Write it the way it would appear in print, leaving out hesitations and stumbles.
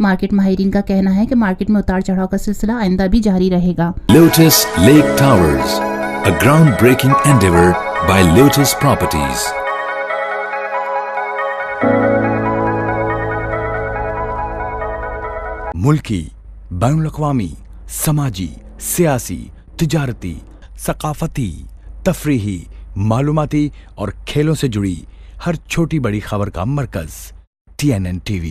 Market माहरीन का कहना है कि मार्केट में उतार चढ़ाव का सिलसिला आइंदा भी जारी रहेगा। Lotus lake towers, a groundbreaking endeavor by Lotus Properties. मुल्की, बैनुल-अक़वामी, समाजी, सियासी, तिजारती, सकाफती, तफरीही, मालूमाती और खेलों से जुड़ी हर छोटी बड़ी खबर का मरकज TNN TV।